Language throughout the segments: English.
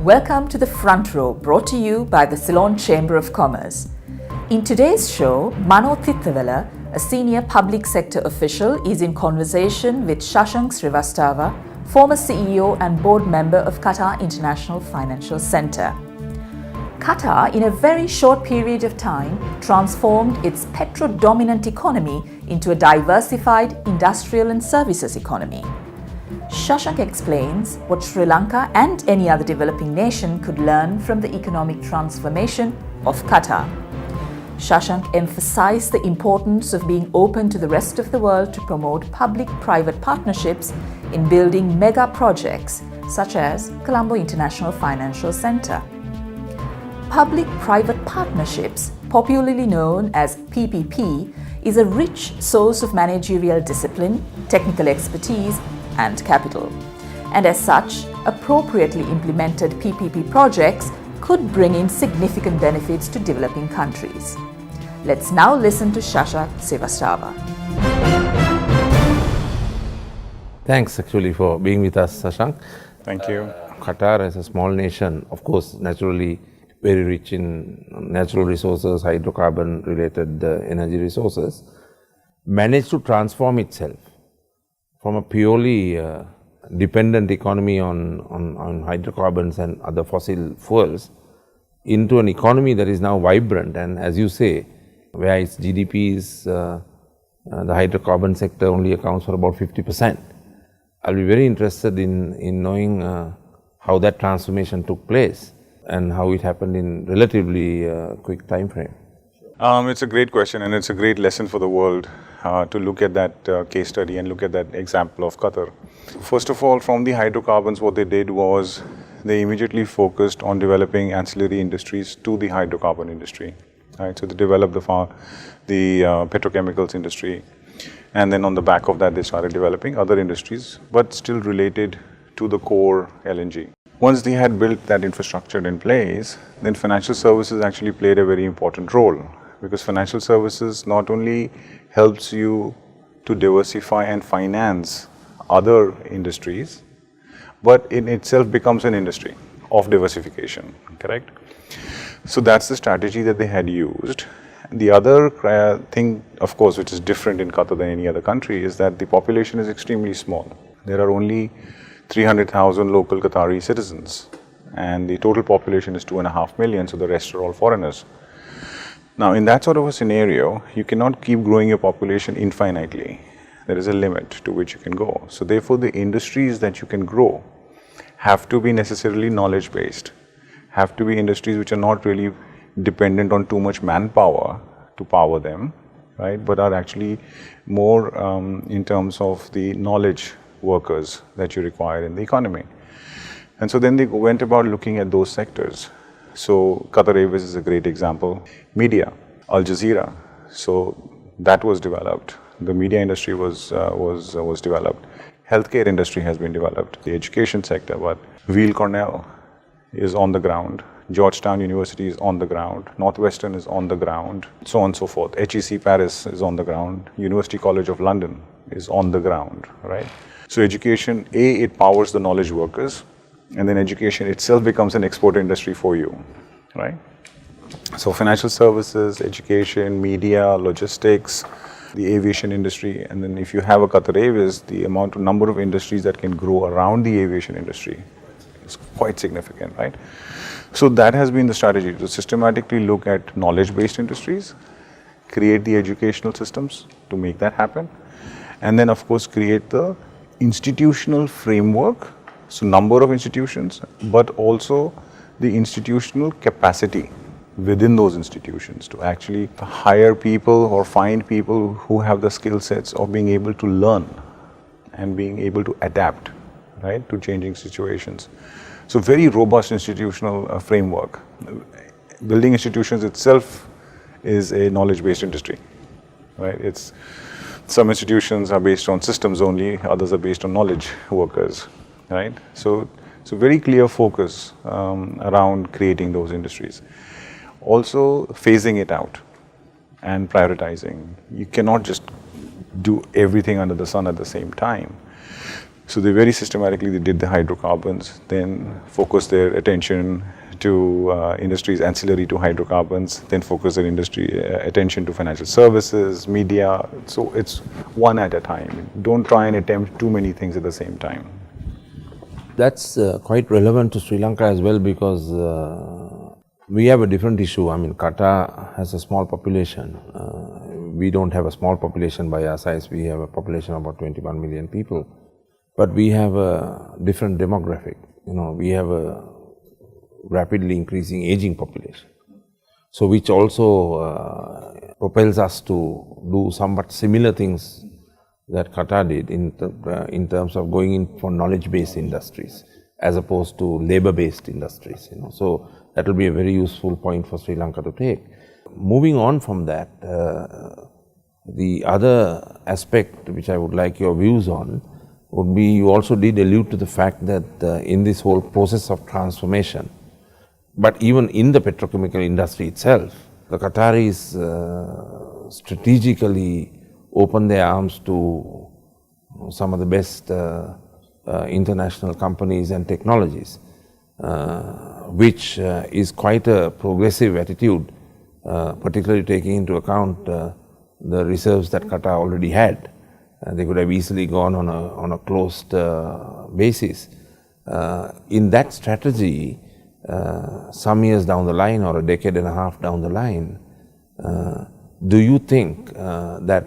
Welcome to the Front Row, brought to you by the Ceylon Chamber of Commerce. In today's show, Mano Tittawela, a senior public sector official, is in conversation with Shashank Srivastava, former CEO and board member of Qatar International Financial Centre. Qatar, in a very short period of time, transformed its petro-dominant economy into a diversified industrial and services economy. Shashank explains what Sri Lanka and any other developing nation could learn from the economic transformation of Qatar. Shashank emphasized the importance of being open to the rest of the world to promote public-private partnerships in building mega projects such as Colombo International Financial Centre. Public-private partnerships, popularly known as PPP, is a rich source of managerial discipline, technical expertise, and capital. And as such, appropriately implemented PPP projects could bring in significant benefits to developing countries. Let's now listen to Shashank Srivastava. Thanks actually for being with us, Shashank. Thank you. Qatar, as a small nation, of course, naturally very rich in natural resources, hydrocarbon related energy resources, managed to transform itself from a purely dependent economy on hydrocarbons and other fossil fuels into an economy that is now vibrant, and as you say, where its GDP is, the hydrocarbon sector only accounts for about 50%. I'll be very interested in knowing how that transformation took place and how it happened in relatively quick time frame. It's a great question, and it's a great lesson for the world to look at that case study and look at that example of Qatar. First of all, from the hydrocarbons, what they did was they immediately focused on developing ancillary industries to the hydrocarbon industry. Right? So they developed the petrochemicals industry, and then on the back of that they started developing other industries, but still related to the core LNG. Once they had built that infrastructure in place, then financial services actually played a very important role, because financial services not only helps you to diversify and finance other industries, but in itself becomes an industry of diversification, correct? So that's the strategy that they had used. The other thing, of course, which is different in Qatar than any other country, is that the population is extremely small. There are only 300,000 local Qatari citizens, and the total population is 2.5 million, so the rest are all foreigners. Now, in that sort of a scenario, you cannot keep growing your population infinitely. There is a limit to which you can go. So therefore, the industries that you can grow have to be necessarily knowledge-based, have to be industries which are not really dependent on too much manpower to power them, right? But are actually more in terms of the knowledge workers that you require in the economy. And so then they went about looking at those sectors. So Qatar Airways is a great example. Media, Al Jazeera, so that was developed. The media industry was developed. Healthcare industry has been developed. The education sector, but Weill Cornell is on the ground. Georgetown University is on the ground. Northwestern is on the ground, so on and so forth. HEC Paris is on the ground. University College of London is on the ground, right? So education, it powers the knowledge workers, and then education itself becomes an export industry for you, right? So financial services, education, media, logistics, the aviation industry, and then if you have a Qatar Airways, the number of industries that can grow around the aviation industry is quite significant, right? So that has been the strategy, to systematically look at knowledge-based industries, create the educational systems to make that happen, and then of course create the institutional framework, so number of institutions, but also the institutional capacity within those institutions to actually hire people or find people who have the skill sets of being able to learn and being able to adapt, right, to changing situations. So very robust institutional framework. Building institutions itself is a knowledge-based industry, right? Some institutions are based on systems only, others are based on knowledge workers, right? So very clear focus around creating those industries. Also phasing it out and prioritizing. You cannot just do everything under the sun at the same time. So they very systematically did the hydrocarbons, then focused their attention to industries ancillary to hydrocarbons, then focus their industry attention to financial services, media. So it's one at a time. Don't try and attempt too many things at the same time. That's quite relevant to Sri Lanka as well, because we have a different issue. I mean, Qatar has a small population. We don't have a small population by our size. We have a population of about 21 million people. But we have a different demographic. You know, we have a rapidly increasing aging population. So which also propels us to do somewhat similar things that Qatar did in terms of going in for knowledge-based industries as opposed to labor-based industries. You know, so that will be a very useful point for Sri Lanka to take. Moving on from that, the other aspect which I would like your views on would be, you also did allude to the fact that in this whole process of transformation, but even in the petrochemical industry itself, the Qataris strategically open their arms to some of the best international companies and technologies, which is quite a progressive attitude, particularly taking into account the reserves that Qatar already had. They could have easily gone on a closed basis. In that strategy, some years down the line or a decade and a half down the line, do you think that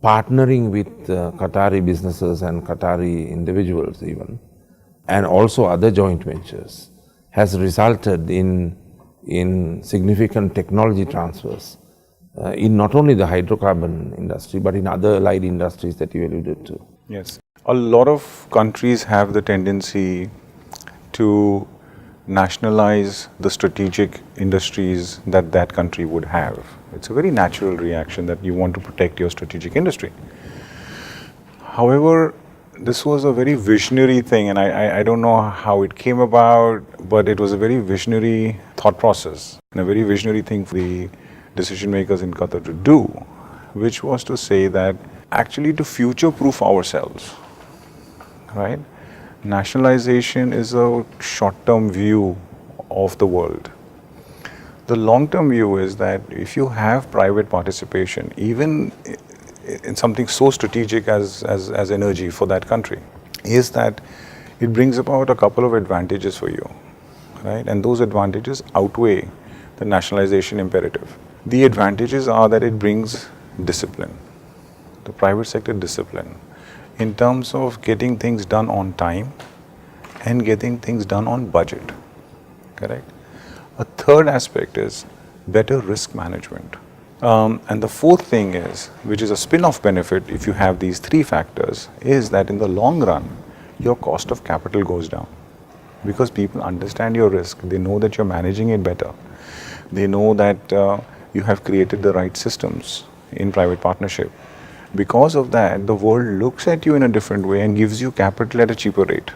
partnering with Qatari businesses and Qatari individuals even, and also other joint ventures, has resulted in significant technology transfers in not only the hydrocarbon industry, but in other allied industries that you alluded to? Yes. A lot of countries have the tendency to nationalize the strategic industries that that country would have. It's a very natural reaction that you want to protect your strategic industry. However, this was a very visionary thing, and I don't know how it came about, but it was a very visionary thought process and a very visionary thing for the decision makers in Qatar to do, which was to say that actually to future-proof ourselves, right? Nationalization is a short-term view of the world. The long-term view is that if you have private participation, even in something so strategic as energy for that country, is that it brings about a couple of advantages for you, right? And those advantages outweigh the nationalization imperative. The advantages are that it brings discipline, the private sector discipline, in terms of getting things done on time and getting things done on budget, correct? A third aspect is better risk management. And the fourth thing is, which is a spin-off benefit if you have these three factors, is that in the long run, your cost of capital goes down. Because people understand your risk, they know that you're managing it better. They know that you have created the right systems in private partnership. Because of that, the world looks at you in a different way and gives you capital at a cheaper rate.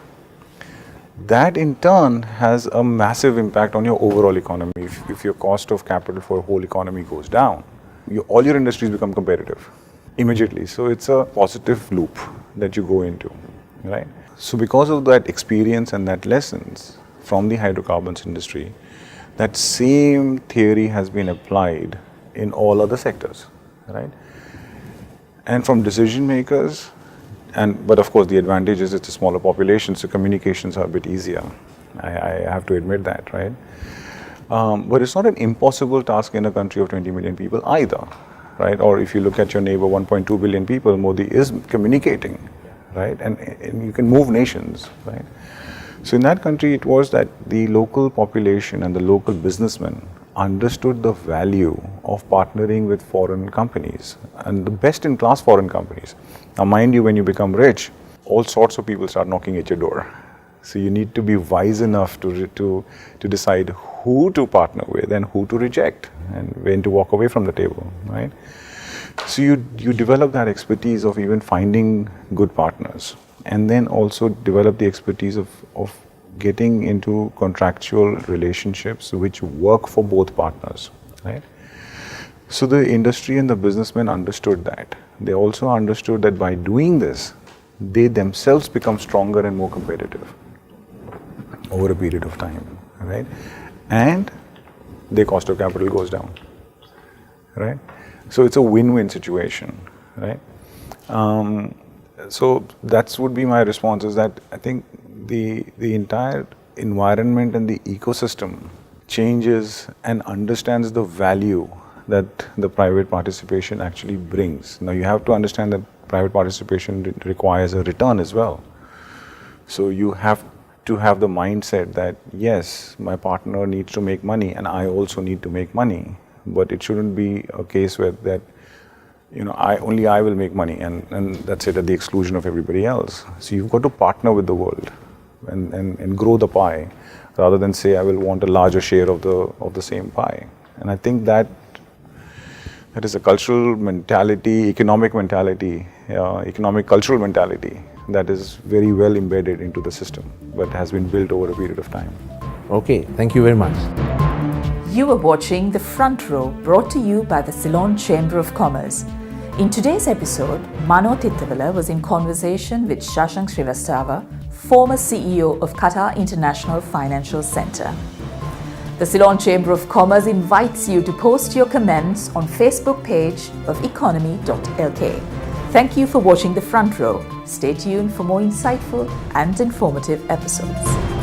That in turn has a massive impact on your overall economy. If your cost of capital for a whole economy goes down, all your industries become competitive immediately. So it's a positive loop that you go into, right? So because of that experience and that lessons from the hydrocarbons industry, that same theory has been applied in all other sectors, right? And from decision makers, but of course the advantage is it's a smaller population, so communications are a bit easier. I have to admit that, right? But it's not an impossible task in a country of 20 million people either, right? Or if you look at your neighbor, 1.2 billion people, Modi is communicating, right? And you can move nations, right? So in that country, it was that the local population and the local businessmen understood the value of partnering with foreign companies and the best-in-class foreign companies. Now, mind you, when you become rich, all sorts of people start knocking at your door. So you need to be wise enough to decide who to partner with and who to reject and when to walk away from the table, right? So you develop that expertise of even finding good partners, and then also develop the expertise of getting into contractual relationships which work for both partners, right? So the industry and the businessmen understood that. They also understood that by doing this, they themselves become stronger and more competitive over a period of time, right? And their cost of capital goes down, right? So it's a win-win situation, right? So that would be my response, is that I think the entire environment and the ecosystem changes and understands the value that the private participation actually brings. Now you have to understand that private participation requires a return as well. So you have to have the mindset that yes, my partner needs to make money and I also need to make money, but it shouldn't be a case where that, you know, I will make money and that's it, at the exclusion of everybody else. So you've got to partner with the world and grow the pie, rather than say I will want a larger share of the same pie. And I think that is a cultural mentality, economic mentality, economic cultural mentality that is very well embedded into the system, but has been built over a period of time. Okay, thank you very much. You are watching The Front Row, brought to you by the Ceylon Chamber of Commerce. In today's episode, Mano Tittawela was in conversation with Shashank Srivastava, former CEO of Qatar International Financial Centre. The Ceylon Chamber of Commerce invites you to post your comments on Facebook page of Economy.lk. Thank you for watching The Front Row. Stay tuned for more insightful and informative episodes.